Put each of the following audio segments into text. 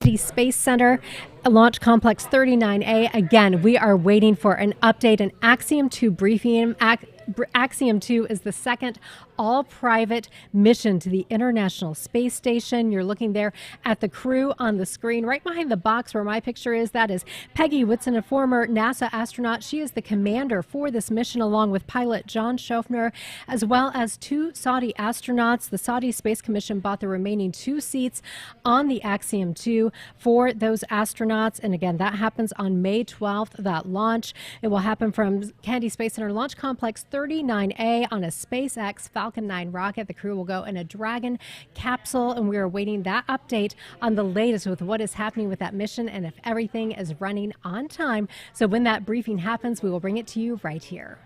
Kennedy Space Center, Launch Complex 39A. Again, we are waiting for an update, an Axiom-2 briefing. Axiom-2 is the second all-private mission to the International Space Station. You're looking there at the crew on the screen. Right behind the box where my picture is, that is Peggy Whitson, a former NASA astronaut. She is the commander for this mission, along with pilot John Schofner, as well as two Saudi astronauts. The Saudi Space Commission bought the remaining 2 seats on the Axiom-2 for those astronauts. And again, that happens on May 12th, that launch. It will happen from Kennedy Space Center Launch Complex 39A on a SpaceX Falcon 9 rocket. The crew will go in a Dragon capsule, and we are waiting that update on the latest with what is happening with that mission and if everything is running on time. So when that briefing happens, we will bring it to you right here.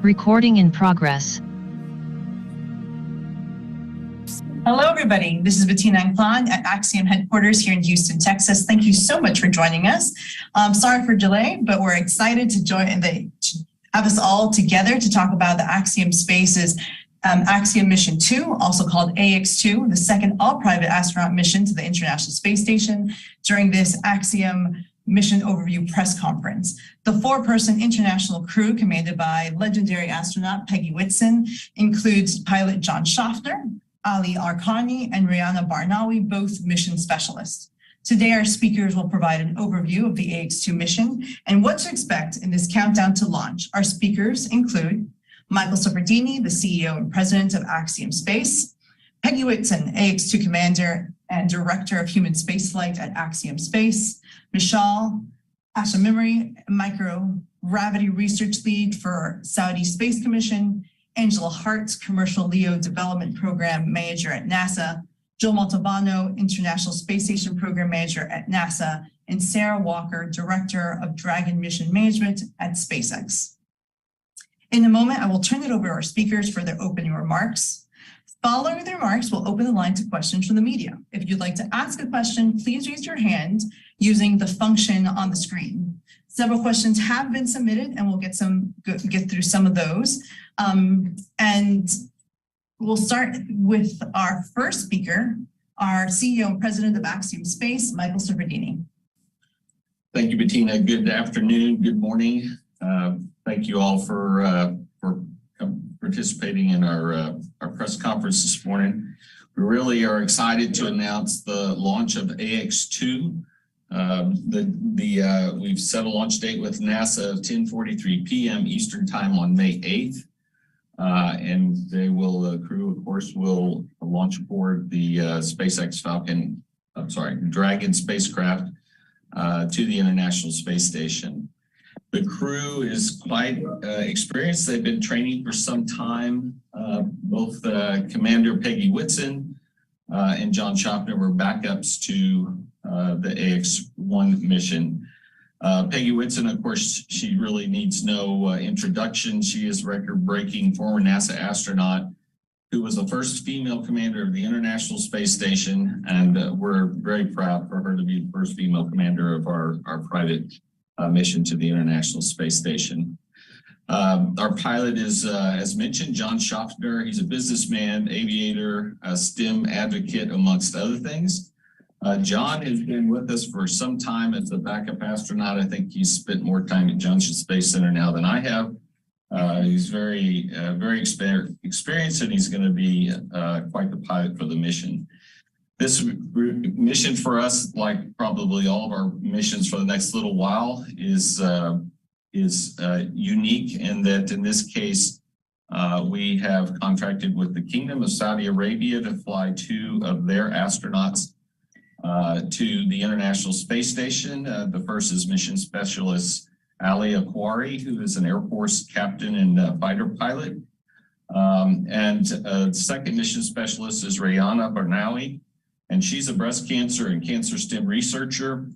Recording in progress. Hello, everybody. This is Bettina Anklan at Axiom headquarters here in Houston, Texas. Thank you so much for joining us. Sorry for delay, but we're excited to have us all together to talk about the Axiom Space's Axiom Mission 2, also called AX2, the second all-private astronaut mission to the International Space Station during this Axiom Mission Overview press conference. The 4-person international crew commanded by legendary astronaut Peggy Whitson includes pilot John Schaffner, Ali Arkhani, and Rihanna Barnawi, both mission specialists. Today, our speakers will provide an overview of the AX2 mission and what to expect in this countdown to launch. Our speakers include Michael Soppardini, the CEO and president of Axiom Space, Peggy Whitson, AX2 commander and director of human spaceflight at Axiom Space, Michal Hashemimri, microgravity research lead for Saudi Space Commission, Angela Hart, commercial LEO development program manager at NASA, Joe Montalbano, International Space Station program manager at NASA, and Sarah Walker, director of Dragon mission management at SpaceX. In a moment, I will turn it over to our speakers for their opening remarks. Following the remarks, we'll open the line to questions from the media. If you'd like to ask a question, please raise your hand using the function on the screen. Several questions have been submitted, and we'll get through some of those. And we'll start with our first speaker, our CEO and president of Axiom Space, Michael Soppardini. Thank you, Bettina. Good afternoon, good morning. Thank you all for participating in our press conference this morning. We really are excited to announce the launch of AX2. We've set a launch date with NASA of 10:43 p.m. Eastern Time on May 8th. And the crew, of course, will launch aboard the SpaceX Dragon spacecraft to the International Space Station. The crew is quite experienced. They've been training for some time. Both Commander Peggy Whitson and John Schaffner were backups to the AX1 mission. Peggy Whitson, of course, she really needs no introduction. She is record-breaking former NASA astronaut who was the first female commander of the International Space Station, and we're very proud for her to be the first female commander of our private mission to the International Space Station. Our pilot is, as mentioned, John Schaffner. He's a businessman, aviator, a STEM advocate, amongst other things. John has been with us for some time as a backup astronaut. I think he's spent more time at Johnson Space Center now than I have. He's very experienced, and he's going to be quite the pilot for the mission. This mission for us, like probably all of our missions for the next little while, is unique in that in this case, we have contracted with the Kingdom of Saudi Arabia to fly 2 of their astronauts to the International Space Station. The first is mission specialist Ali Arkhani, who is an Air Force captain and fighter pilot. And the second mission specialist is Rihanna Barnawi, and she's a breast cancer and cancer stem researcher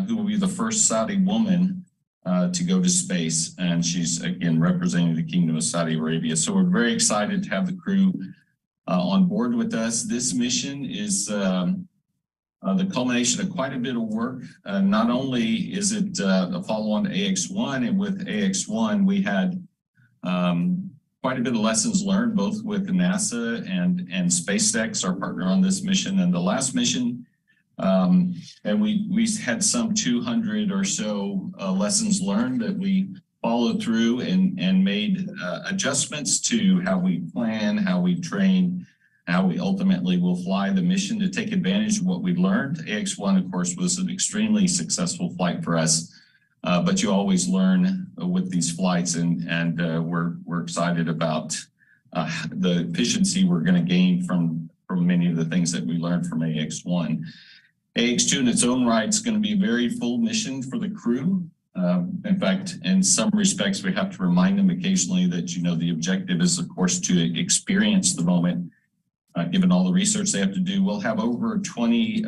who will be the first Saudi woman to go to space. And she's, again, representing the Kingdom of Saudi Arabia. So we're very excited to have the crew on board with us. This mission is the culmination of quite a bit of work. Not only is it a follow-on to AX1, and with AX1, we had quite a bit of lessons learned, both with NASA and SpaceX, our partner on this mission and the last mission. And we had some 200 or so lessons learned that we followed through and made adjustments to how we plan, how we train, how we ultimately will fly the mission to take advantage of what we learned. AX1, of course, was an extremely successful flight for us. But you always learn with these flights, and we're excited about the efficiency we're going to gain from many of the things that we learned from AX1. AX2 in its own right is going to be a very full mission for the crew. In fact, in some respects, we have to remind them occasionally that, the objective is, of course, to experience the moment, given all the research they have to do. We'll have over 20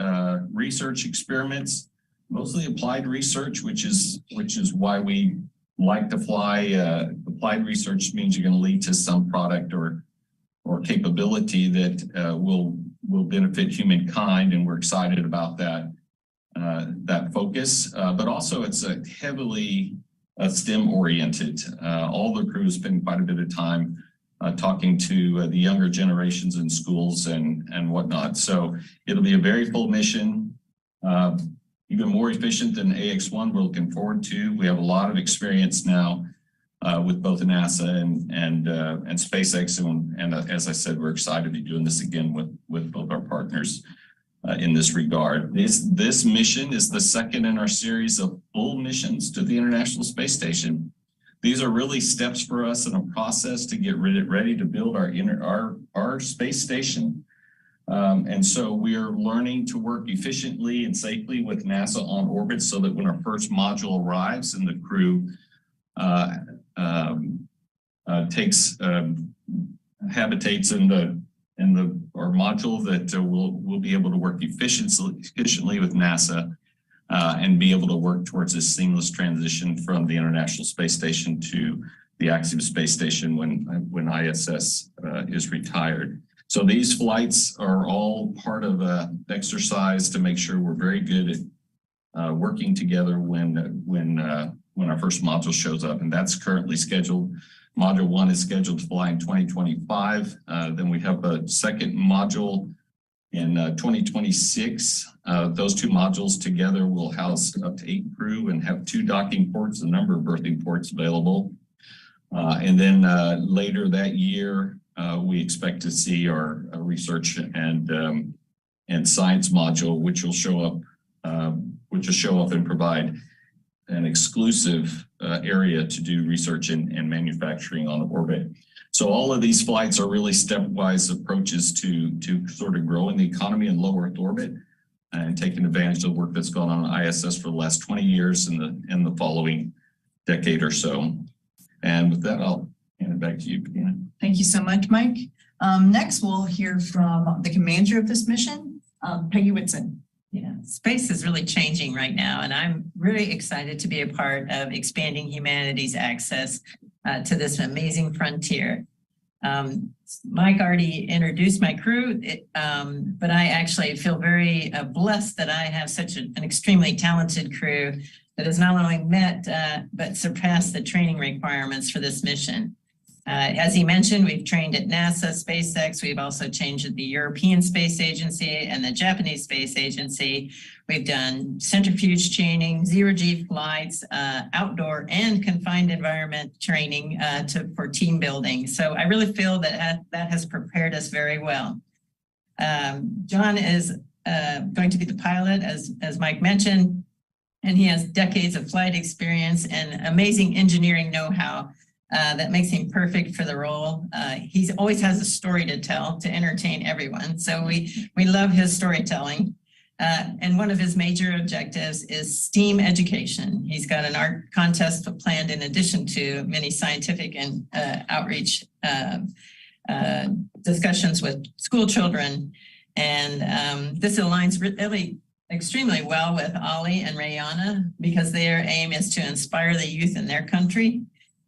research experiments, mostly applied research, which is why we like to fly. Applied research means you're going to lead to some product or capability that will benefit humankind, and we're excited about that focus. But also, it's a heavily STEM oriented. All the crew spend quite a bit of time talking to the younger generations in schools and whatnot. So it'll be a very full mission, even more efficient than AX-1 we're looking forward to. We have a lot of experience now with both NASA and SpaceX. And as I said, we're excited to be doing this again with both our partners in this regard. This mission is the second in our series of full missions to the International Space Station. These are really steps for us in a process to get ready to build our space station. And so we are learning to work efficiently and safely with NASA on orbit so that when our first module arrives and the crew habitates in our module, that we'll be able to work efficiently with NASA and be able to work towards this seamless transition from the International Space Station to the AXIOM space station when ISS is retired. So these flights are all part of an exercise to make sure we're very good at working together when our first module shows up, and that's currently scheduled. Module 1 is scheduled to fly in 2025. Then we have a second module in 2026. Those two modules together will house up to 8 crew and have 2 docking ports, a number of berthing ports available. And then later that year, we expect to see our research and science module, which will show up and provide an exclusive area to do research and manufacturing on orbit. So all of these flights are really stepwise approaches to sort of growing the economy in low Earth orbit and taking advantage of the work that's gone on ISS for the last 20 years and the following decade or so. And with that, I'll hand it back to you, Bettina. Thank you so much, Mike. Next, we'll hear from the commander of this mission, Peggy Whitson. Yeah, space is really changing right now, and I'm really excited to be a part of expanding humanity's access to this amazing frontier. Mike already introduced my crew, but I actually feel very blessed that I have such an extremely talented crew that has not only met but surpassed the training requirements for this mission. As he mentioned, we've trained at NASA, SpaceX. We've also trained at the European Space Agency and the Japanese Space Agency. We've done centrifuge training, zero-G flights, outdoor and confined environment training for team building. So I really feel that has prepared us very well. John is going to be the pilot, as Mike mentioned, and he has decades of flight experience and amazing engineering know-how that makes him perfect for the role. He always has a story to tell to entertain everyone. So we love his storytelling. And one of his major objectives is STEAM education. He's got an art contest planned in addition to many scientific and outreach discussions with school children. And this aligns really extremely well with Ollie and Rayana because their aim is to inspire the youth in their country.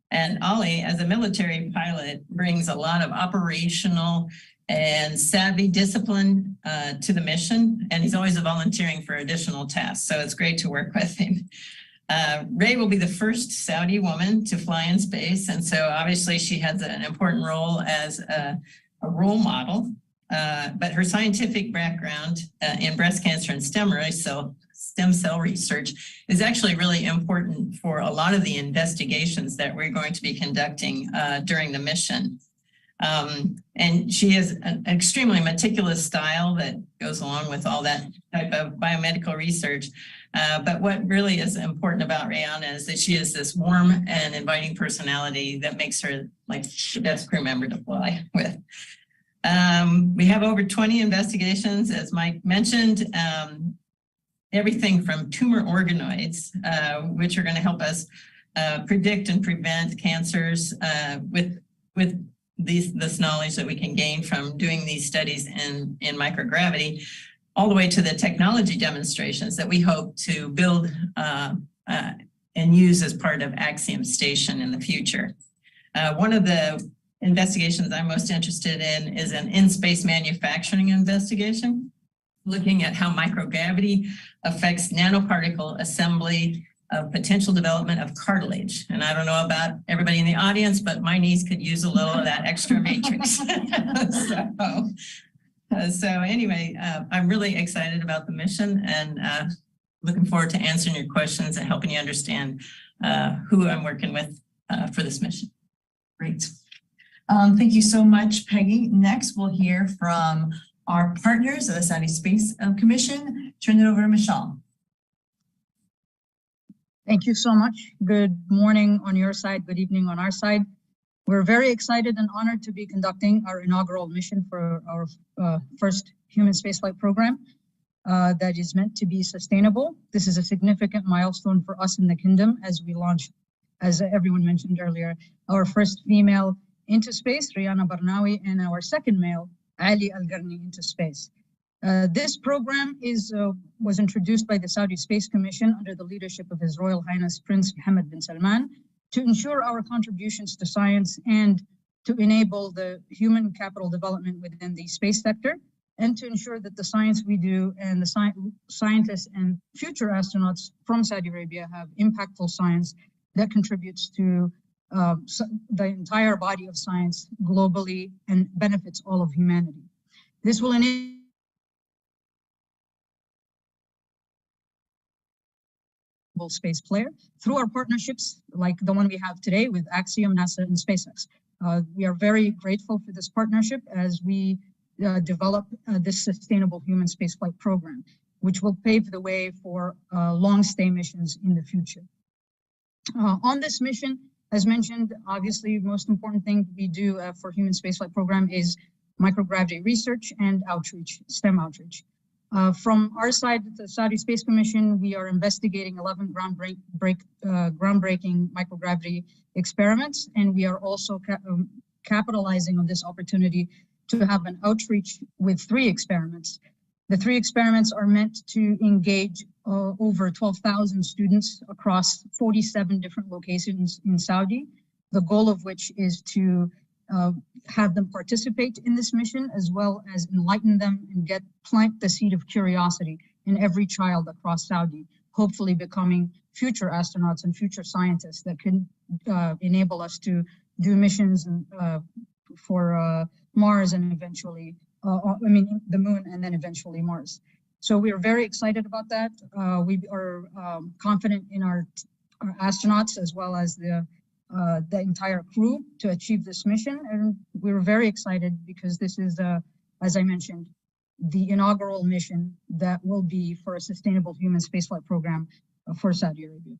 And Ollie, as a military pilot, brings a lot of operational and savvy discipline to the mission, and he's always volunteering for additional tasks, so it's great to work with him. Ray will be the first Saudi woman to fly in space, and so obviously she has an important role as a role model, but her scientific background in breast cancer and stem cell research is actually really important for a lot of the investigations that we're going to be conducting during the mission. And she has an extremely meticulous style that goes along with all that type of biomedical research. But what really is important about Rayana is that she is this warm and inviting personality that makes her like the best crew member to fly with. We have over 20 investigations, as Mike mentioned. Everything from tumor organoids, which are going to help us predict and prevent cancers with this knowledge that we can gain from doing these studies in microgravity, all the way to the technology demonstrations that we hope to build and use as part of Axiom Station in the future. One of the investigations I'm most interested in is an in-space manufacturing investigation, looking at how microgravity affects nanoparticle assembly of potential development of cartilage. And I don't know about everybody in the audience, but my niece could use a little of that extra matrix. So anyway, I'm really excited about the mission and looking forward to answering your questions and helping you understand who I'm working with for this mission. Great. Thank you so much, Peggy. Next, we'll hear from our partners at the Saudi Space Commission. Turn it over to Michelle. Thank you so much. Good morning on your side, good evening on our side. We're very excited and honored to be conducting our inaugural mission for our first human spaceflight program that is meant to be sustainable. This is a significant milestone for us in the kingdom as we launch, as everyone mentioned earlier, our first female into space, Rihanna Barnawi, and our second male, Ali Al-Garni, into space. This program was introduced by the Saudi Space Commission under the leadership of His Royal Highness Prince Mohammed bin Salman to ensure our contributions to science and to enable the human capital development within the space sector, and to ensure that the science we do and the scientists and future astronauts from Saudi Arabia have impactful science that contributes to the entire body of science globally and benefits all of humanity. This will enable space player through our partnerships like the one we have today with Axiom, NASA, and SpaceX. We are very grateful for this partnership as we develop this sustainable human spaceflight program, which will pave the way for long stay missions in the future. On this mission, as mentioned, obviously, the most important thing we do for human spaceflight program is microgravity research and outreach, STEM outreach. From our side, the Saudi Space Commission, we are investigating 11 groundbreaking microgravity experiments, and we are also capitalizing on this opportunity to have an outreach with 3 experiments. The 3 experiments are meant to engage over 12,000 students across 47 different locations in Saudi, the goal of which is to have them participate in this mission, as well as enlighten them and plant the seed of curiosity in every child across Saudi, hopefully becoming future astronauts and future scientists that can enable us to do missions for Mars and eventually, the moon and then eventually Mars. So we are very excited about that. We are confident in our astronauts as well as the entire crew to achieve this mission. And we're very excited because this is, as I mentioned, the inaugural mission that will be for a sustainable human spaceflight program for Saudi Arabia.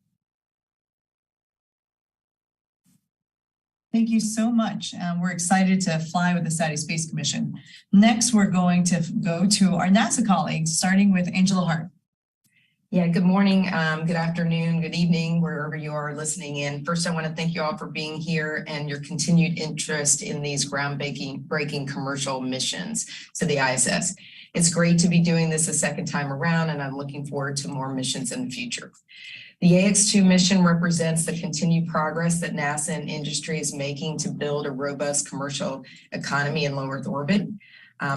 Thank you so much. We're excited to fly with the Saudi Space Commission. Next, we're going to go to our NASA colleagues, starting with Angela Hart. Yeah, good morning, good afternoon, good evening, wherever you are listening in. First, I want to thank you all for being here and your continued interest in these groundbreaking commercial missions to the ISS. It's great to be doing this a second time around, and I'm looking forward to more missions in the future. The AX-2 mission represents the continued progress that NASA and industry is making to build a robust commercial economy in low Earth orbit.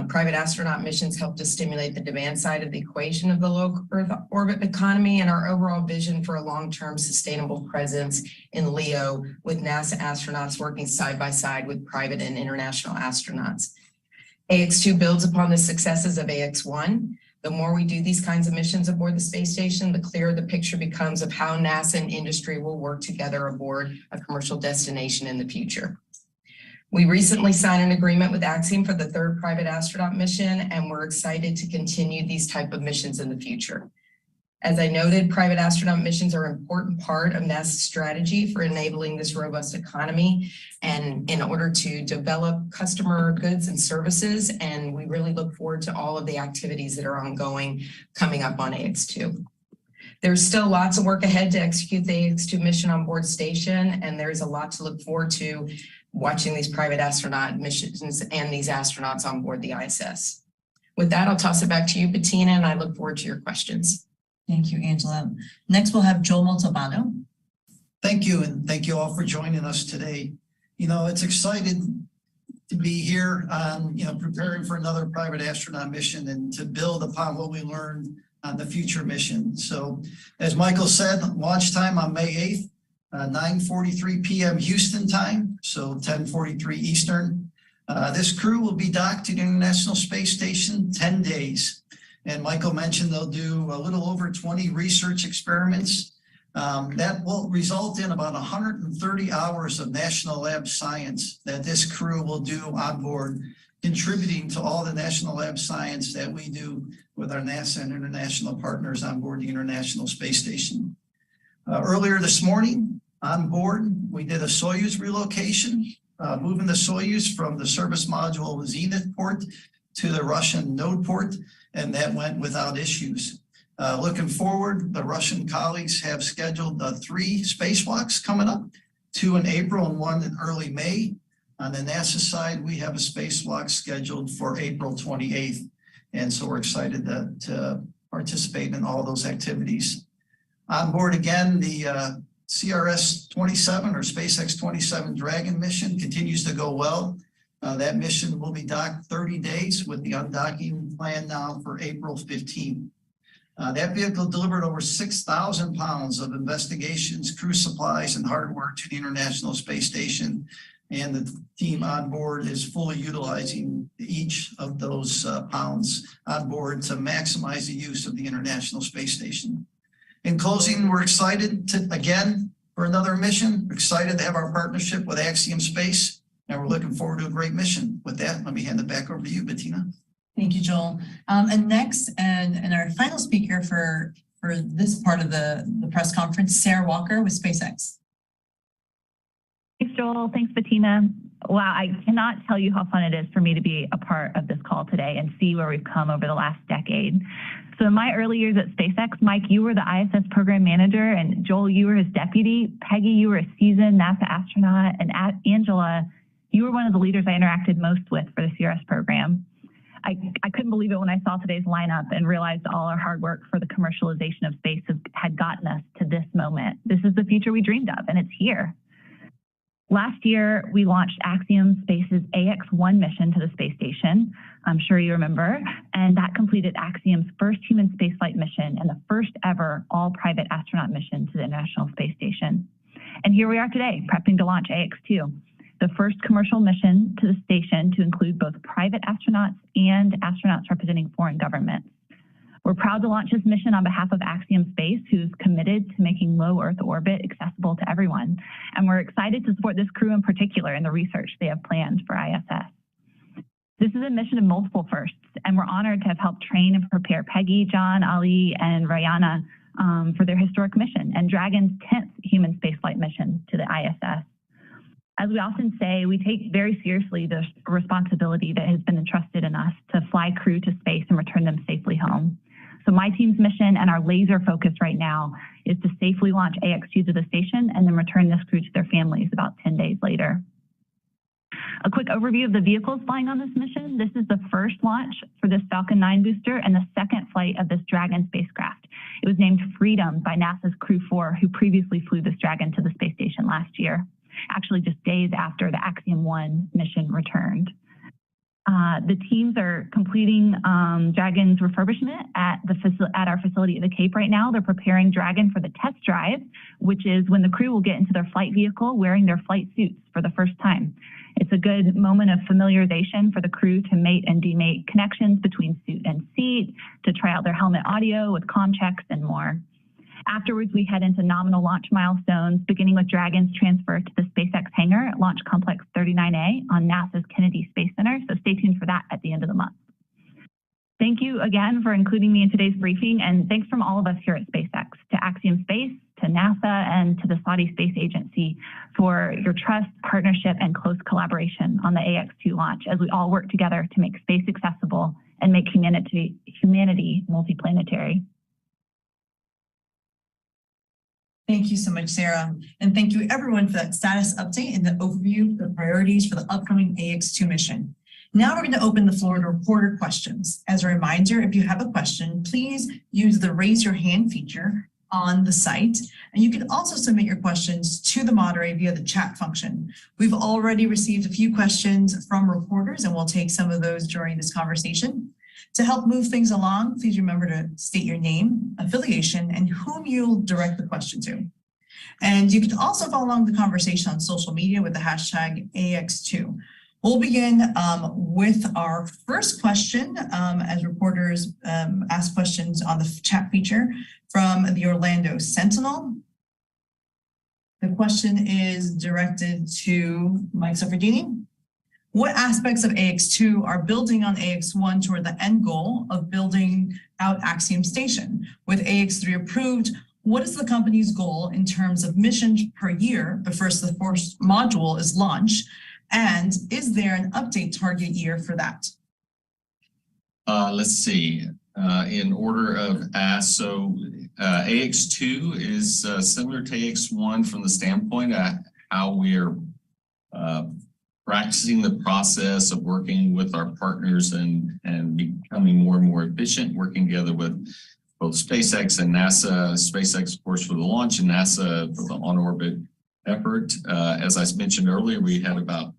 Private astronaut missions help to stimulate the demand side of the equation of the low Earth orbit economy and our overall vision for a long-term sustainable presence in LEO, with NASA astronauts working side by side with private and international astronauts. AX-2 builds upon the successes of AX-1. The more we do these kinds of missions aboard the space station, the clearer the picture becomes of how NASA and industry will work together aboard a commercial destination in the future. We recently signed an agreement with Axiom for the 3rd private astronaut mission, and we're excited to continue these type of missions in the future. As I noted, private astronaut missions are an important part of NASA's strategy for enabling this robust economy and in order to develop customer goods and services, and we really look forward to all of the activities that are ongoing coming up on AX-2. There's still lots of work ahead to execute the AX-2 mission on board station, and there's a lot to look forward to watching these private astronaut missions and these astronauts on board the ISS. With that, I'll toss it back to you, Bettina, and I look forward to your questions. Thank you, Angela. Next, we'll have Joel Montalbano. Thank you, and thank you all for joining us today. You know, it's exciting to be here on, preparing for another private astronaut mission and to build upon what we learned on the future mission. So as Michael said, launch time on May 8th, 9:43 p.m. Houston time, so 10:43 Eastern. This crew will be docked to the International Space Station 10 days. And Michael mentioned they'll do a little over 20 research experiments. That will result in about 130 hours of national lab science that this crew will do on board, contributing to all the national lab science that we do with our NASA and international partners on board the International Space Station. Earlier this morning on board, we did a Soyuz relocation, moving the Soyuz from the service module Zenith port to the Russian node port, and that went without issues. Looking forward, the Russian colleagues have scheduled 3 spacewalks coming up, 2 in April and 1 in early May. On the NASA side, we have a spacewalk scheduled for April 28th. And so we're excited to participate in all those activities. On board again, the CRS-27 or SpaceX 27 Dragon mission continues to go well. That mission will be docked 30 days with the undocking plan now for April 15th. That vehicle delivered over 6,000 pounds of investigations, crew supplies, and hardware to the International Space Station. And the team on board is fully utilizing each of those pounds on board to maximize the use of the International Space Station. In closing, we're excited for another mission. We're excited to have our partnership with Axiom Space, and we're looking forward to a great mission. With that, let me hand it back over to you, Bettina. Thank you, Joel. And next, and our final speaker for this part of the press conference, Sarah Walker with SpaceX. Thanks, Joel. Thanks, Bettina. Wow, I cannot tell you how fun it is for me to be a part of this call today and see where we've come over the last decade. So in my early years at SpaceX, Mike, you were the ISS program manager, and Joel, you were his deputy. Peggy, you were a seasoned NASA astronaut, and Angela, you were one of the leaders I interacted most with for the CRS program. I couldn't believe it when I saw today's lineup and realized all our hard work for the commercialization of space had gotten us to this moment. This is the future we dreamed of, and it's here. Last year, we launched Axiom Space's AX-1 mission to the space station. I'm sure you remember, and that completed Axiom's first human spaceflight mission and the first ever all-private astronaut mission to the International Space Station. And here we are today, prepping to launch AX-2. The first commercial mission to the station to include both private astronauts and astronauts representing foreign governments. We're proud to launch this mission on behalf of Axiom Space, who's committed to making low Earth orbit accessible to everyone. And we're excited to support this crew in particular in the research they have planned for ISS. This is a mission of multiple firsts, and we're honored to have helped train and prepare Peggy, John, Ali, and Rayana for their historic mission and Dragon's 10th human spaceflight mission to the ISS. As we often say, we take very seriously the responsibility that has been entrusted in us to fly crew to space and return them safely home. So my team's mission and our laser focus right now is to safely launch AX-2 to the station and then return this crew to their families about 10 days later. A quick overview of the vehicles flying on this mission. This is the first launch for this Falcon 9 booster and the second flight of this Dragon spacecraft. It was named Freedom by NASA's Crew 4, who previously flew this Dragon to the space station last year, actually just days after the Axiom-1 mission returned. The teams are completing Dragon's refurbishment at our facility at the Cape right now. They're preparing Dragon for the test drive, which is when the crew will get into their flight vehicle wearing their flight suits for the first time. It's a good moment of familiarization for the crew to mate and demate connections between suit and seat, to try out their helmet audio with comm checks and more. Afterwards, we head into nominal launch milestones, beginning with Dragon's transfer to the SpaceX hangar at Launch Complex 39A on NASA's Kennedy Space Center. So stay tuned for that at the end of the month. Thank you again for including me in today's briefing, and thanks from all of us here at SpaceX, to Axiom Space, to NASA, and to the Saudi Space Agency for your trust, partnership, and close collaboration on the AX-2 launch as we all work together to make space accessible and make humanity multiplanetary. Thank you so much, Sarah. And thank you everyone for that status update and the overview of the priorities for the upcoming AX-2 mission. Now we're going to open the floor to reporter questions. As a reminder, if you have a question, please use the raise your hand feature on the site. And you can also submit your questions to the moderator via the chat function. We've already received a few questions from reporters, and we'll take some of those during this conversation. To help move things along, please remember to state your name, affiliation, and whom you'll direct the question to. And you can also follow along the conversation on social media with the hashtag AX2. We'll begin with our first question as reporters ask questions on the chat feature from the Orlando Sentinel. The question is directed to Mike Suffredini. What aspects of AX2 are building on AX1 toward the end goal of building out Axiom Station? With AX3 approved, what is the company's goal in terms of missions per year before the first module is launched? And is there an update target year for that? Let's see. In order of ask, so AX2 is similar to AX1 from the standpoint of how we're practicing the process of working with our partners and becoming more and more efficient, working together with both SpaceX and NASA. SpaceX, of course, for the launch, and NASA for the on-orbit effort. As I mentioned earlier, we had about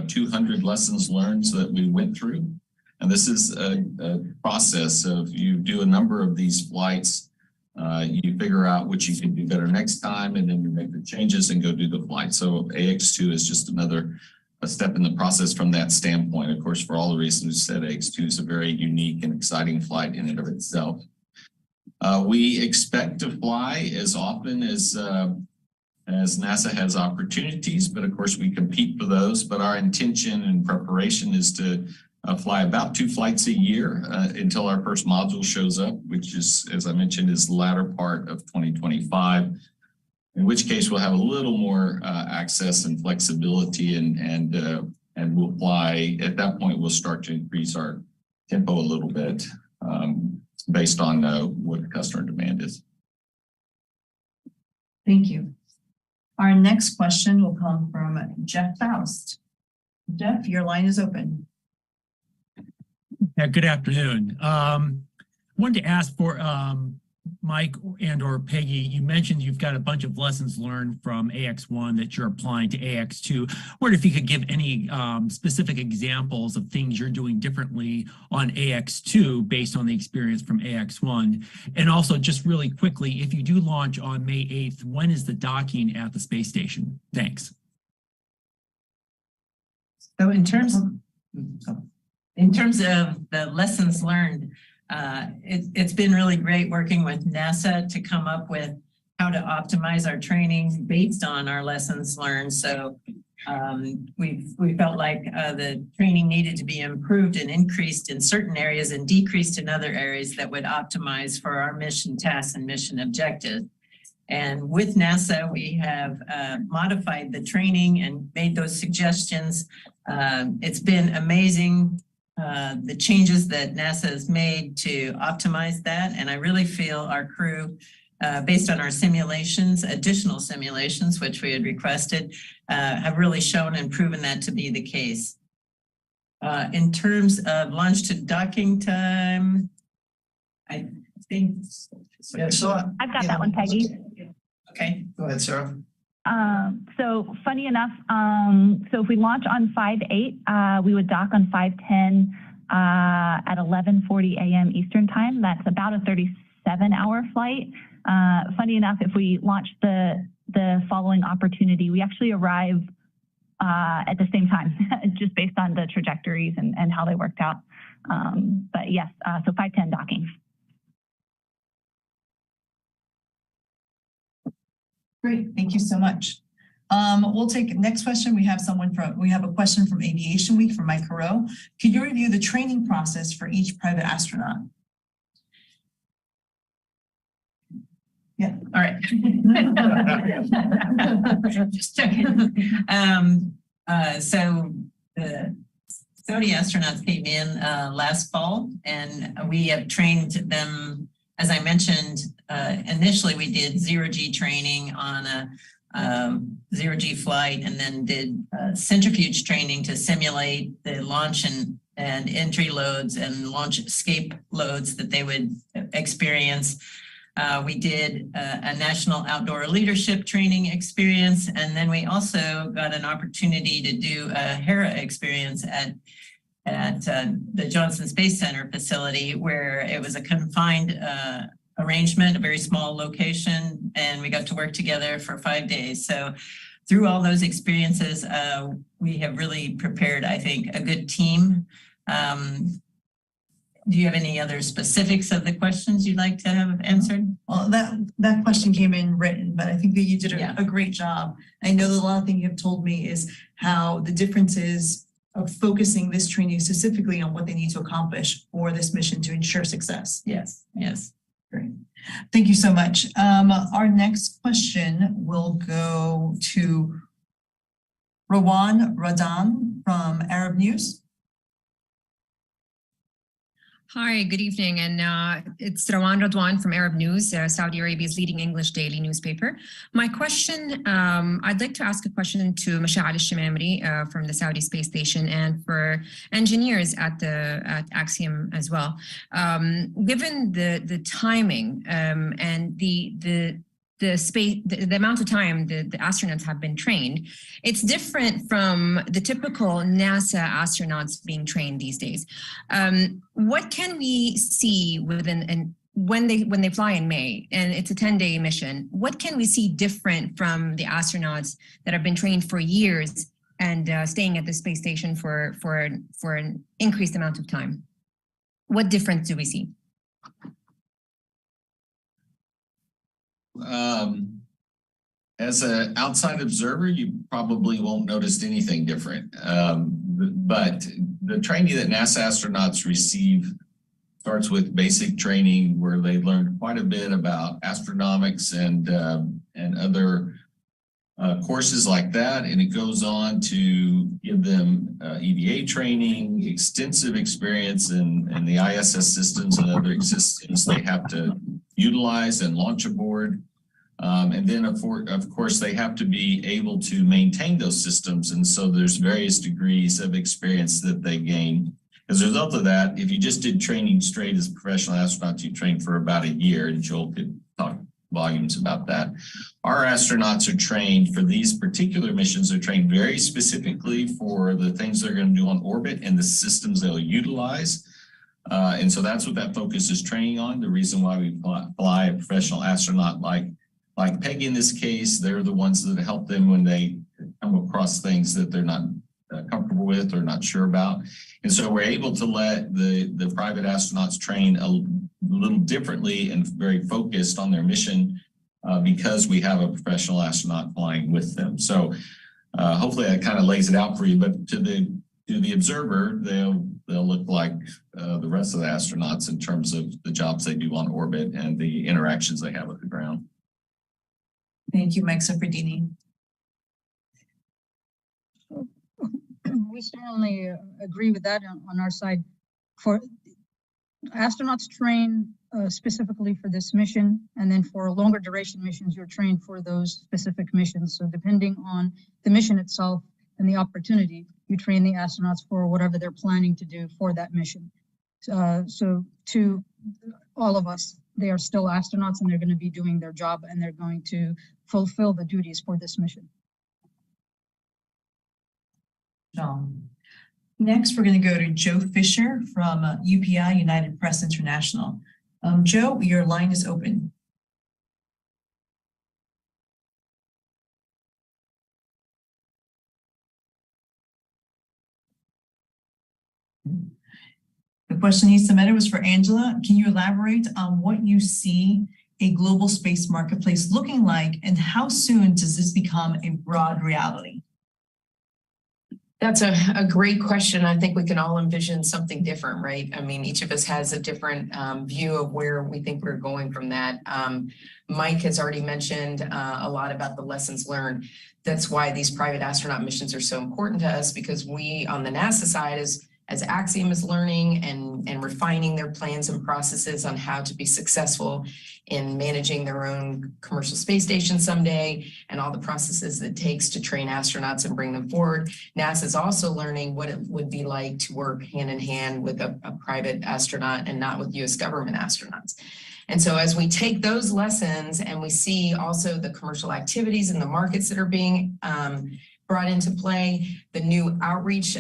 200 lessons learned that we went through. And this is a process of you do a number of these flights, you figure out what you can do better next time, and then you make the changes and go do the flight. So AX2 is just another step in the process from that standpoint. Of course, for all the reasons we said, AX2 is a very unique and exciting flight in and of itself. We expect to fly as often as NASA has opportunities, but of course we compete for those. But our intention and preparation is to fly about 2 flights a year until our first module shows up, which is, as I mentioned, is the latter part of 2025. In which case we'll have a little more access and flexibility, and we'll fly. At that point, we'll start to increase our tempo a little bit based on what customer demand is. Thank you. Our next question will come from Jeff Faust. Jeff, your line is open. Yeah, good afternoon. Wanted to ask for Mike and or Peggy, you mentioned you've got a bunch of lessons learned from AX1 that you're applying to AX2. I wonder if you could give any specific examples of things you're doing differently on AX2 based on the experience from AX1. And also just really quickly, if you do launch on May 8th, when is the docking at the space station? Thanks. So in terms of the lessons learned, it's been really great working with NASA to come up with how to optimize our training based on our lessons learned. So we felt like the training needed to be improved and increased in certain areas and decreased in other areas that would optimize for our mission tasks and mission objectives. And with NASA, we have modified the training and made those suggestions. It's been amazing, the changes that NASA has made to optimize that. And I really feel our crew, based on our simulations, additional simulations, which we had requested, have really shown and proven that to be the case. In terms of launch to docking time, I think... So I've got that one, Peggy. Okay. Go ahead, Sarah. So funny enough, so if we launch on 5/8, we would dock on 5/10 at 11:40 a.m. Eastern time. That's about a 37-hour flight. Funny enough, if we launch the following opportunity, we actually arrive at the same time, just based on the trajectories and how they worked out. But yes, so 5:10 docking. Great, thank you so much. We'll take next question. We have a question from Aviation Week from Mike Carreau. Could you review the training process for each private astronaut? Yeah, all right. Just checking. So the Saudi astronauts came in last fall, and we have trained them. As I mentioned, initially we did zero-G training on a zero-G flight, and then did centrifuge training to simulate the launch and entry loads and launch escape loads that they would experience. We did a national outdoor leadership training experience, and then we also got an opportunity to do a HERA experience at the Johnson Space Center facility, where it was a confined arrangement, a very small location, and we got to work together for 5 days. So through all those experiences, we have really prepared, I think, a good team. Do you have any other specifics of the questions you'd like to have answered? Well, that question came in written, but I think that you did a great job. I know that a lot of things you have told me is how the differences of focusing this training specifically on what they need to accomplish for this mission to ensure success. Yes, yes. Great. Thank you so much. Our next question will go to Rawan Radan from Arab News. Hi, good evening. And it's Rawan Radwan from Arab News, Saudi Arabia's leading English daily newspaper. My question, I'd like to ask a question to Mashal al-Shimamri from the Saudi space station and for engineers at Axiom as well. Given the timing and the amount of time the astronauts have been trained, it's different from the typical NASA astronauts being trained these days. What can we see when they fly in May, and it's a 10-day mission, what can we see different from the astronauts that have been trained for years and staying at the space station for an increased amount of time? What difference do we see? As an outside observer, you probably won't notice anything different. But the training that NASA astronauts receive starts with basic training where they learn quite a bit about astronomics and other courses like that. And it goes on to give them EVA training, extensive experience in the ISS systems and other systems they have to utilize and launch aboard. And then, of course, they have to be able to maintain those systems. And so there's various degrees of experience that they gain. As a result of that, if you just did training straight as a professional astronaut, you trained for about a year, and Joel could talk volumes about that. Our astronauts are trained for these particular missions. They're trained very specifically for the things they're going to do on orbit and the systems they'll utilize. And so that's what that focus is training on. The reason why we fly a professional astronaut like Peggy in this case, they're the ones that help them when they come across things that they're not comfortable with or not sure about. And so we're able to let the private astronauts train a little differently and very focused on their mission because we have a professional astronaut flying with them. So hopefully that kind of lays it out for you. But to the observer, they'll look like the rest of the astronauts in terms of the jobs they do on orbit and the interactions they have with the ground. Thank you, Mike Sofrodini. We certainly agree with that on our side. For astronauts train specifically for this mission, and then for longer duration missions, you're trained for those specific missions. So depending on the mission itself and the opportunity, you train the astronauts for whatever they're planning to do for that mission. So to all of us, they are still astronauts and they're going to be doing their job and they're going to fulfill the duties for this mission. Next, we're going to go to Joe Fisher from UPI, United Press International. Joe, your line is open. The question he submitted was for Angela. Can you elaborate on what you see a global space marketplace looking like, and how soon does this become a broad reality? That's a great question. I think we can all envision something different, right? I mean, each of us has a different view of where we think we're going from that. Mike has already mentioned a lot about the lessons learned. That's why these private astronaut missions are so important to us, because we on the NASA side as Axiom is learning and refining their plans and processes on how to be successful in managing their own commercial space station someday, and all the processes it takes to train astronauts and bring them forward. NASA is also learning what it would be like to work hand in hand with a private astronaut and not with US government astronauts. And so as we take those lessons and we see also the commercial activities and the markets that are being brought into play, the new outreach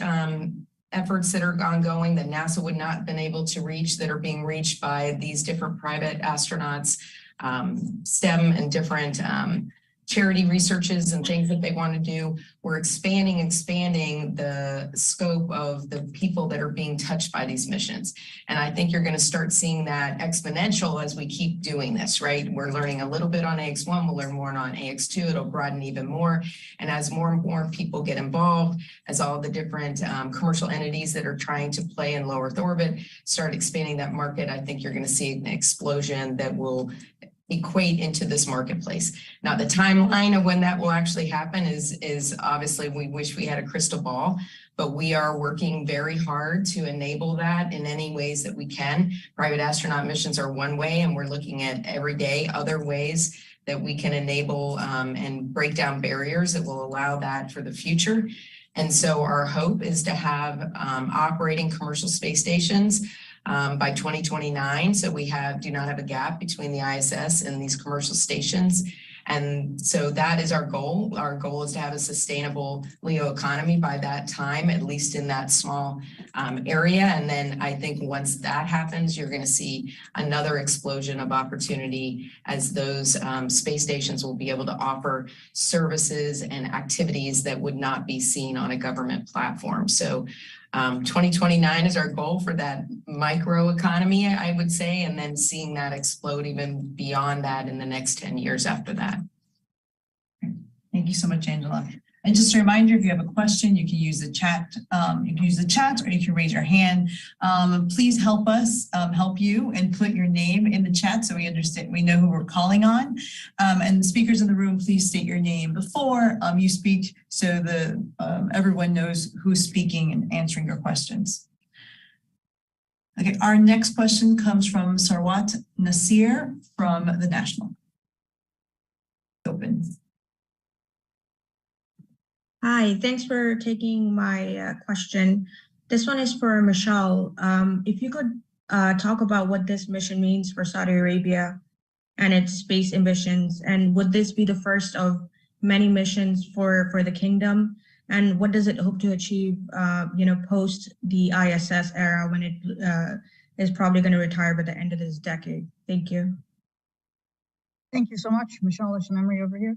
efforts that are ongoing that NASA would not have been able to reach that are being reached by these different private astronauts, STEM and different charity researches and things that they want to do. We're expanding the scope of the people that are being touched by these missions. And I think you're going to start seeing that exponential as we keep doing this, right? We're learning a little bit on AX1, we'll learn more on AX2, it'll broaden even more. And as more and more people get involved, as all the different commercial entities that are trying to play in low Earth orbit start expanding that market, I think you're going to see an explosion that will equate into this marketplace. Now, the timeline of when that will actually happen is obviously, we wish we had a crystal ball, but we are working very hard to enable that in any ways that we can. Private astronaut missions are one way, and we're looking at every day other ways that we can enable and break down barriers that will allow that for the future. And so our hope is to have operating commercial space stations by 2029. So we do not have a gap between the ISS and these commercial stations. And so that is our goal. Our goal is to have a sustainable LEO economy by that time, at least in that small area. And then I think once that happens, you're going to see another explosion of opportunity as those space stations will be able to offer services and activities that would not be seen on a government platform. So 2029 is our goal for that micro economy, I would say, and then seeing that explode even beyond that in the next 10 years after that. Thank you so much, Angela. And just a reminder, if you have a question, you can use the chat. Or you can raise your hand. Please help us help you and put your name in the chat so we understand, we know who we're calling on. And the speakers in the room, please state your name before you speak so everyone knows who's speaking and answering your questions. Okay, our next question comes from Sarwat Nasir from the National. Open. Hi, thanks for taking my question. This one is for Michelle. If you could talk about what this mission means for Saudi Arabia and its space ambitions, and would this be the first of many missions for the kingdom? And what does it hope to achieve, post the ISS era when it is probably going to retire by the end of this decade? Thank you. Thank you so much, Michelle Memory over here.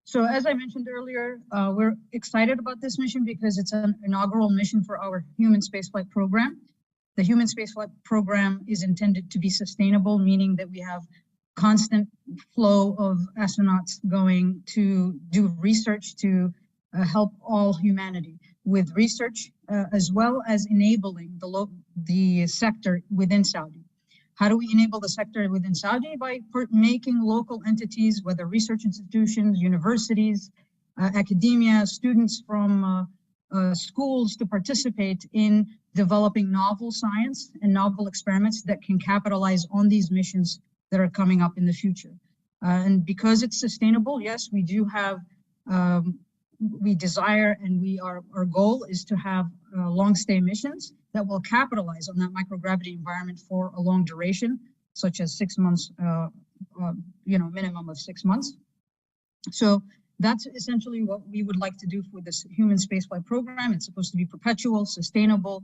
So as I mentioned earlier, we're excited about this mission because it's an inaugural mission for our human spaceflight program. The human spaceflight program is intended to be sustainable, meaning that we have constant flow of astronauts going to do research to help all humanity with research, as well as enabling the sector within Saudi. How do we enable the sector within Saudi? By making local entities, whether research institutions, universities, academia, students from schools, to participate in developing novel science and novel experiments that can capitalize on these missions that are coming up in the future. And because it's sustainable, yes, we do have, we desire, and our goal is to have long stay missions that will capitalize on that microgravity environment for a long duration, such as 6 months, minimum of 6 months. So that's essentially what we would like to do for this human spaceflight program. It's supposed to be perpetual, sustainable,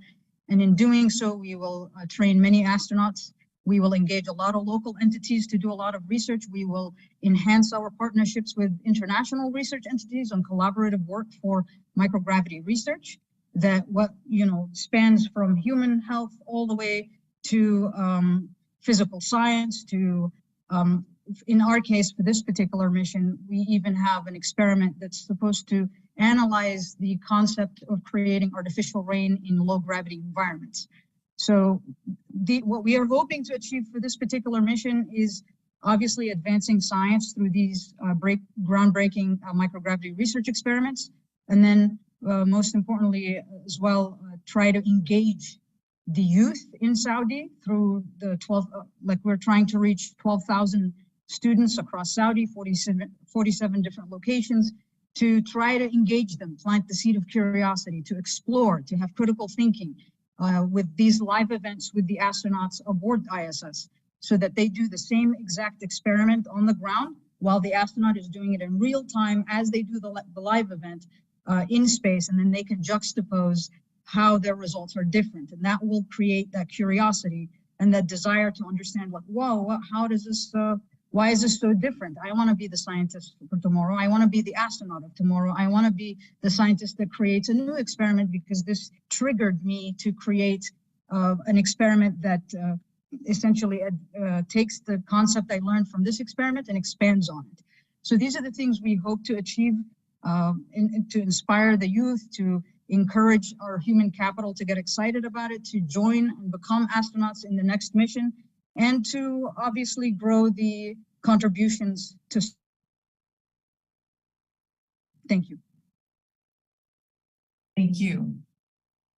and in doing so, we will train many astronauts. We will engage a lot of local entities to do a lot of research. We will enhance our partnerships with international research entities on collaborative work for microgravity research that spans from human health all the way to physical science to, in our case, for this particular mission, we even have an experiment that's supposed to analyze the concept of creating artificial rain in low gravity environments. So what we are hoping to achieve for this particular mission is obviously advancing science through these groundbreaking microgravity research experiments. And then most importantly as well, try to engage the youth in Saudi through the we're trying to reach 12,000 students across Saudi, 47 different locations, to try to engage them, plant the seed of curiosity, to explore, to have critical thinking with these live events with the astronauts aboard ISS. so that they do the same exact experiment on the ground while the astronaut is doing it in real time as they do the live event in space, and then they can juxtapose how their results are different. And that will create that curiosity and that desire to understand, like, whoa, how does this, why is this so different? I want to be the scientist for tomorrow. I want to be the astronaut of tomorrow. I want to be the scientist that creates a new experiment because this triggered me to create an experiment that essentially takes the concept I learned from this experiment and expands on it. So these are the things we hope to achieve and to inspire the youth, to encourage our human capital to get excited about it, to join and become astronauts in the next mission, and to obviously grow the contributions to. Thank you. Thank you.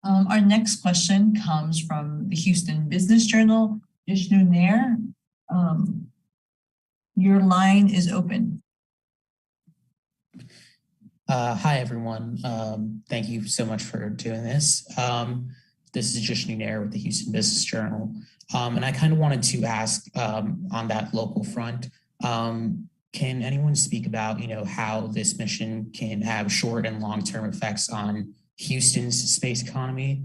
Our next question comes from the Houston Business Journal. Vishnu Nair, your line is open. Hi, everyone. Thank you so much for doing this. This is Vishnu Nair with the Houston Business Journal. And I kind of wanted to ask on that local front, can anyone speak about, how this mission can have short and long-term effects on Houston's space economy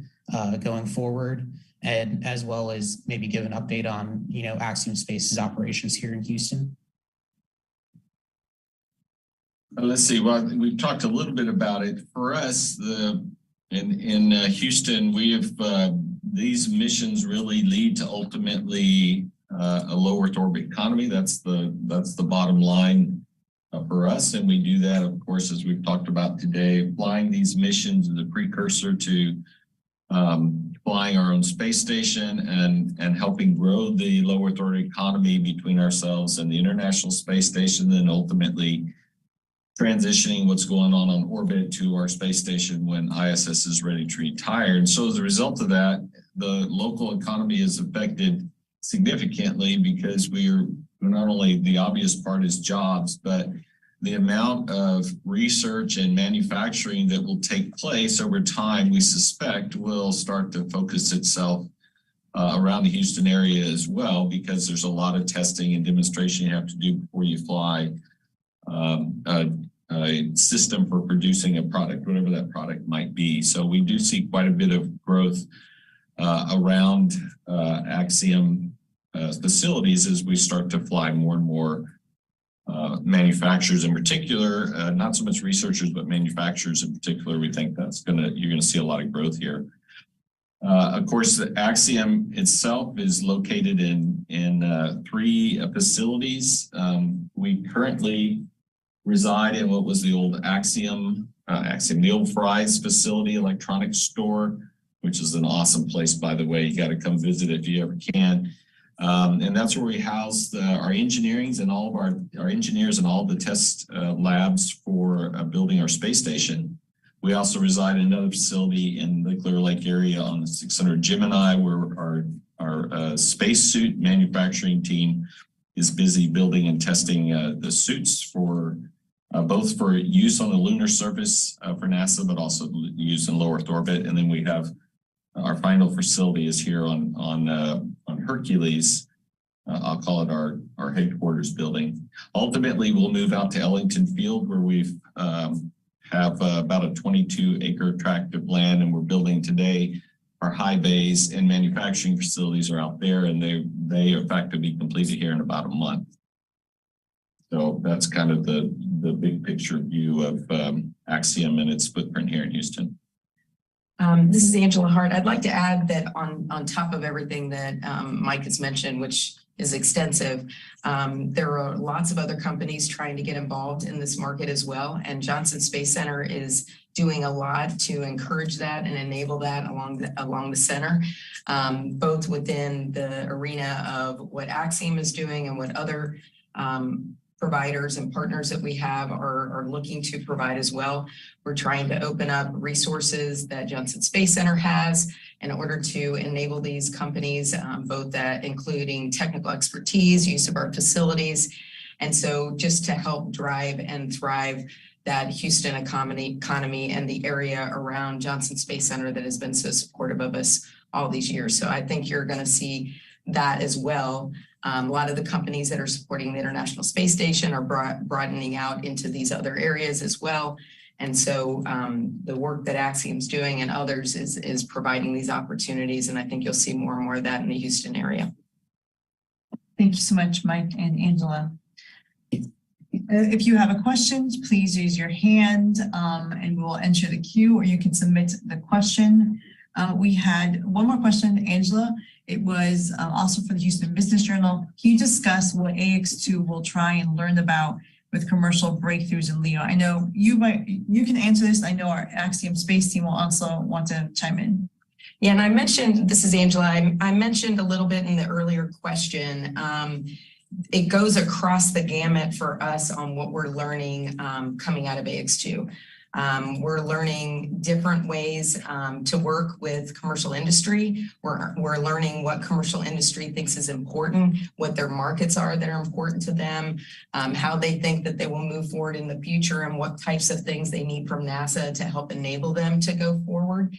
going forward, and as well as maybe give an update on, Axiom Space's operations here in Houston? Let's see. Well, we've talked a little bit about it. For us, in Houston, we have these missions really lead to ultimately a low Earth orbit economy. That's the bottom line for us, and we do that, of course, as we've talked about today. Flying these missions is a precursor to flying our own space station and helping grow the low Earth orbit economy between ourselves and the International Space Station, then ultimately transitioning what's going on orbit to our space station when ISS is ready to retire. And so as a result of that, the local economy is affected significantly because we're not only, the obvious part is jobs, but the amount of research and manufacturing that will take place over time, we suspect will start to focus itself around the Houston area as well, because there's a lot of testing and demonstration you have to do before you fly a system for producing a product, whatever that product might be. So we do see quite a bit of growth around Axiom facilities as we start to fly more and more manufacturers in particular, not so much researchers, but manufacturers in particular. We think you're gonna see a lot of growth here. Of course, the Axiom itself is located in 3 facilities. We currently reside in what was the old Axiom, the old Fry's facility, electronics store, which is an awesome place, by the way. You got to come visit if you ever can. And that's where we house our engineers and all of our engineers and all the test labs for building our space station. We also reside in another facility in the Clear Lake area on the 600 Gemini, where our spacesuit manufacturing team is busy building and testing the suits for both for use on the lunar surface for NASA, but also use in low Earth orbit. And then we have our final facility is here on Hercules. I'll call it our headquarters building. Ultimately, we'll move out to Ellington Field, where we've have about a 22-acre tract of land, and we're building today. Our high bays and manufacturing facilities are out there, and they in fact will be completed here in about a month. So that's kind of the big picture view of Axiom and its footprint here in Houston. This is Angela Hart. I'd like to add that on top of everything that Mike has mentioned, which is extensive, there are lots of other companies trying to get involved in this market as well. And Johnson Space Center is doing a lot to encourage that and enable that along the center, both within the arena of what Axiom is doing and what other providers and partners that we have are looking to provide as well. We're trying to open up resources that Johnson Space Center has in order to enable these companies, both that including technical expertise, use of our facilities. And so just to help drive and thrive that Houston economy and the area around Johnson Space Center that has been so supportive of us all these years. So I think you're going to see that as well. A lot of the companies that are supporting the International Space Station are broadening out into these other areas as well. And so the work that Axiom's doing and others is providing these opportunities. And I think you'll see more and more of that in the Houston area. Thank you so much, Mike and Angela. If you have a question, please use your hand and we'll enter the queue, or you can submit the question. We had one more question, Angela. It was also for the Houston Business Journal. Can you discuss what AX2 will try and learn about with commercial breakthroughs in LEO? I know you can answer this. I know our Axiom space team will also want to chime in. Yeah, and I mentioned, this is Angela, I mentioned a little bit in the earlier question. It goes across the gamut for us on what we're learning coming out of AX2. We're learning different ways to work with commercial industry. We're learning what commercial industry thinks is important, what their markets are that are important to them, how they think that they will move forward in the future, and what types of things they need from NASA to help enable them to go forward.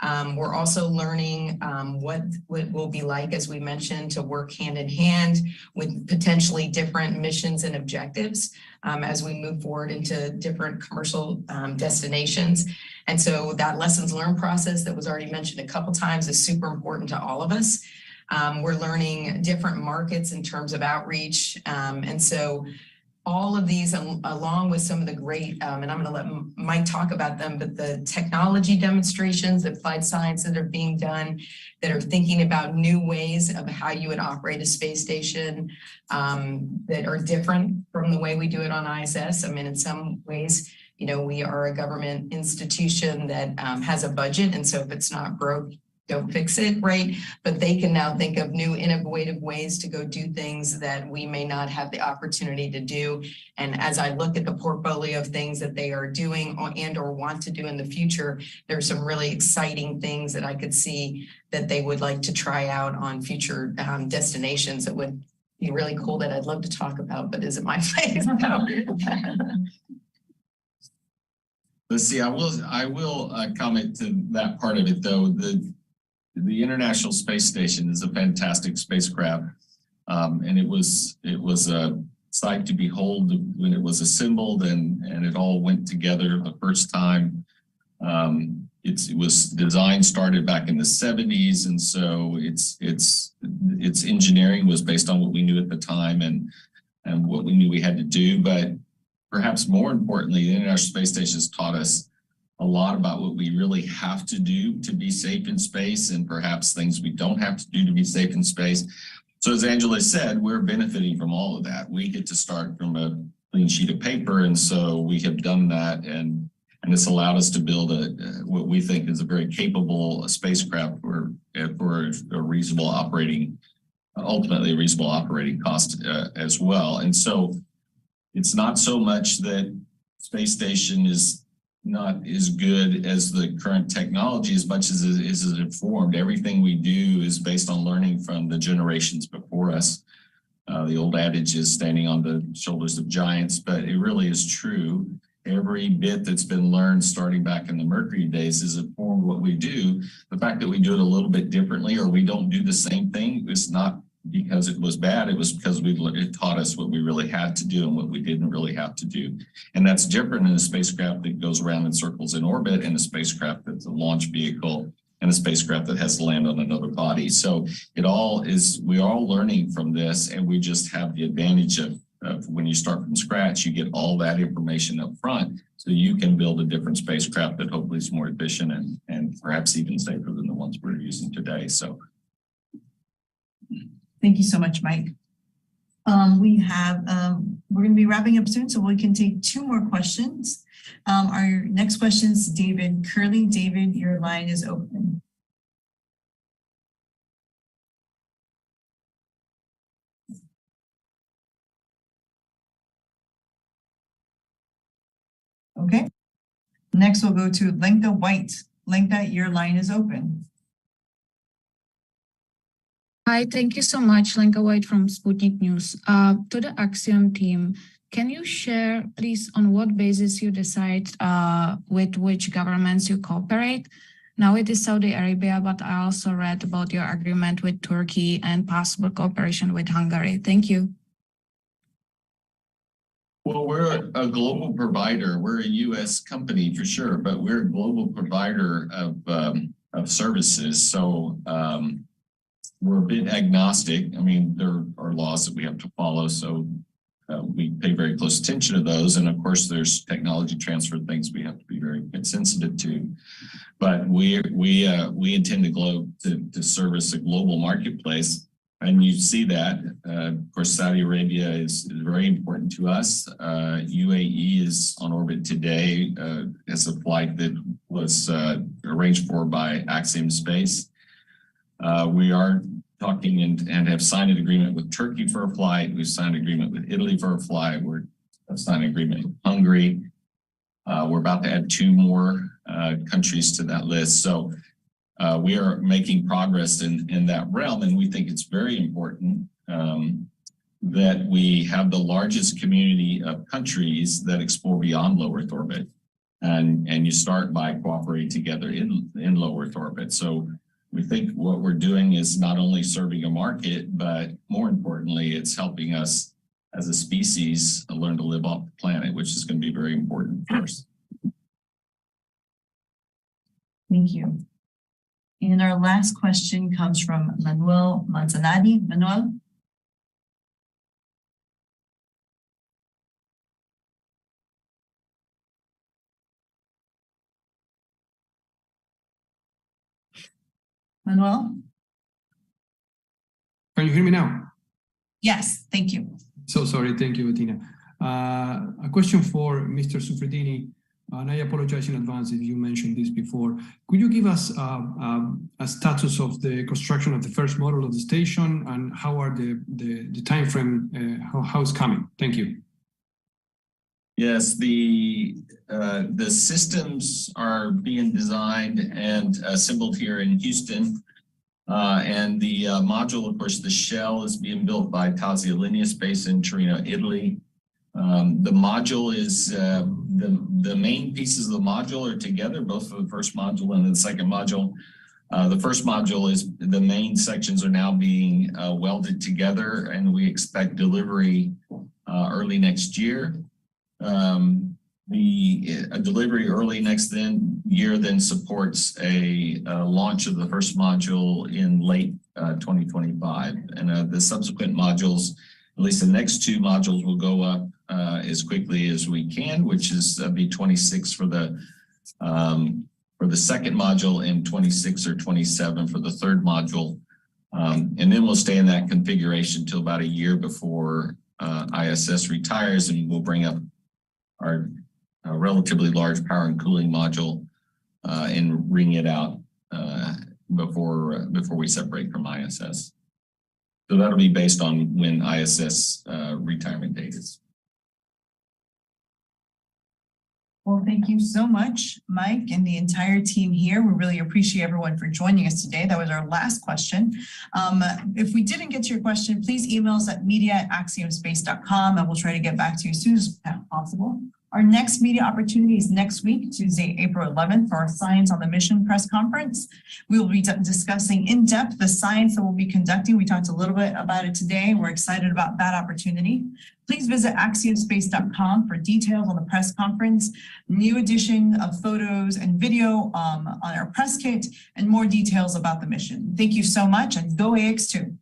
We're also learning what it will be like, as we mentioned, to work hand in hand with potentially different missions and objectives as we move forward into different commercial destinations. And so that lessons learned process that was already mentioned a couple times is super important to all of us. We're learning different markets in terms of outreach. And so all of these, along with some of the great, and I'm going to let Mike talk about them, but the technology demonstrations, applied science that are being done, that are thinking about new ways of how you would operate a space station that are different from the way we do it on ISS. I mean, in some ways, you know, we are a government institution that has a budget. And so if it's not broke, don't fix it, right? But they can now think of new innovative ways to go do things that we may not have the opportunity to do. And as I look at the portfolio of things that they are doing and or want to do in the future, there's some really exciting things that I could see that they would like to try out on future destinations that would be really cool that I'd love to talk about, but isn't my place. Let's see, I will comment to that part of it though. The International Space Station is a fantastic spacecraft, and it was a sight to behold when it was assembled and it all went together the first time. It was design started back in the 70s, and so its engineering was based on what we knew at the time and what we knew we had to do. But perhaps more importantly, the International Space Station has taught us a lot about what we really have to do to be safe in space, and perhaps things we don't have to do to be safe in space. So as Angela said, we're benefiting from all of that. We get to start from a clean sheet of paper, and so we have done that, and it's allowed us to build what we think is a very capable spacecraft for a reasonable operating, ultimately a reasonable operating cost as well. And so it's not so much that space station is not as good as the current technology as much as it is informed. Everything we do is based on learning from the generations before us. The old adage is standing on the shoulders of giants, but it really is true. Every bit that's been learned starting back in the Mercury days has informed what we do. The fact that we do it a little bit differently or we don't do the same thing is not because it was bad. It was because it taught us what we really had to do and what we didn't really have to do. And that's different in a spacecraft that goes around in circles in orbit and a spacecraft that's a launch vehicle and a spacecraft that has to land on another body. So we're all learning from this, and we just have the advantage of when you start from scratch, you get all that information up front, so you can build a different spacecraft that hopefully is more efficient and perhaps even safer than the ones we're using today. So. Thank you so much, Mike. We're going to be wrapping up soon, so we can take two more questions. Our next question is David Curley. David, your line is open. Okay. Next, we'll go to Lenka White. Lenka, your line is open. Hi, thank you so much. Lenka White from Sputnik News. To the Axiom team, can you share, please, on what basis you decide with which governments you cooperate? Now it is Saudi Arabia, but I also read about your agreement with Turkey and possible cooperation with Hungary. Thank you. Well, we're a global provider. We're a U.S. company for sure, but we're a global provider of services. So we're a bit agnostic. I mean, there are laws that we have to follow, so we pay very close attention to those. And of course, there's technology transfer things we have to be very sensitive to. But we intend to service a global marketplace, and you see that. Of course, Saudi Arabia is very important to us. UAE is on orbit today as a flight that was arranged for by Axiom Space. We are talking and have signed an agreement with Turkey for a flight. We've signed an agreement with Italy for a flight. We're signed an agreement with Hungary. We're about to add 2 more countries to that list. So we are making progress in that realm, and we think it's very important that we have the largest community of countries that explore beyond low Earth orbit. And you start by cooperating together in low Earth orbit. So we think what we're doing is not only serving a market, but more importantly, it's helping us as a species learn to live off the planet, which is going to be very important for us. Thank you. And our last question comes from Manuel Manzanati. Manuel? Manuel? Can you hear me now? Yes, thank you. So sorry, thank you, Bettina. A question for Mr. Sufredini, and I apologize in advance if you mentioned this before. Could you give us a status of the construction of the first model of the station, and how are the time frame, how it's coming? Thank you. Yes, the systems are being designed and assembled here in Houston. And the module, of course, the shell is being built by Tazia Linea Space in Torino, Italy. The module is, the main pieces of the module are together, both for the first module and the second module. The first module is, the main sections are now being welded together, and we expect delivery early next year. The delivery early next year then supports a launch of the first module in late 2025. And the subsequent modules, at least the next 2 modules, will go up as quickly as we can, which is be 26 for the second module and 26 or 27 for the third module. And then we'll stay in that configuration until about a year before ISS retires, and we'll bring up our relatively large power and cooling module and ring it out before we separate from ISS. So that'll be based on when ISS retirement date is. Well, thank you so much, Mike, and the entire team here. We really appreciate everyone for joining us today. That was our last question. If we didn't get to your question, please email us at media@axiomspace.com, and we'll try to get back to you as soon as possible. Our next media opportunity is next week, Tuesday, April 11th, for our Science on the Mission press conference. We will be discussing in depth the science that we'll be conducting. We talked a little bit about it today. We're excited about that opportunity. Please visit axiomspace.com for details on the press conference, new edition of photos and video on our press kit, and more details about the mission. Thank you so much, and go AX2.